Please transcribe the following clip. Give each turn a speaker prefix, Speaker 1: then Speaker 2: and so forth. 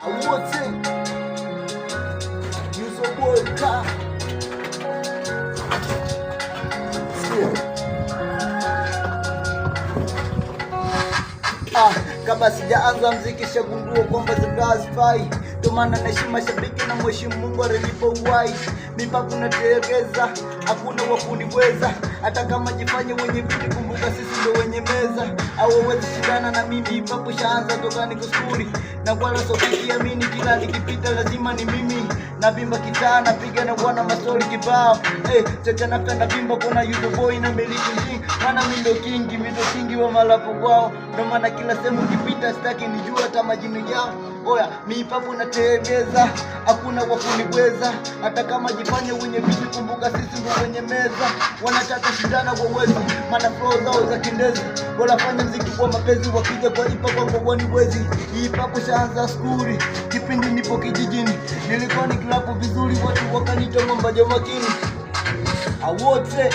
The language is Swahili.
Speaker 1: wote yuzo boyka kabla sijaanza mziki shagundua kwamba zingazifai. Ndio maana naishi mashabiki na mheshimu Mungu alinipa uhai. Mipango nategeza, hakuna wa kuniweza. Hata kama jifanye wenye viti, kumbuka sisi ndio wenye meza. Hawawezi shindana na mimi, papo shaanza toka niko skuli. Na wala sikiamini kila nikipita lazima ni mimi. Na bimba kitaa napiga na bwana mastori kibao. Chacha napenda bimba kuna yuzo boy na miliki nyingi. Maana mimi ndo kingi wa malapo kwao. Ndio maana kila sehemu nikipita sitaki nijue hata majini yao. Oya, mipapo nategeza, hakuna wa kuniweza. Hata kama jifanye wenye viti, kumbuka sisi ndio wenye meza. Wanataka shindana kwa uwezo, maana flow zao za kindezi. Wanafanya mziki kwa mapenzi, wakija kwa hipapo kwa waniwezi. Hipapo shaanza skuli, kipindi nipo kijijini. Nilikuwa ni klabu vizuri, watu wakanita mwamba makini. Awote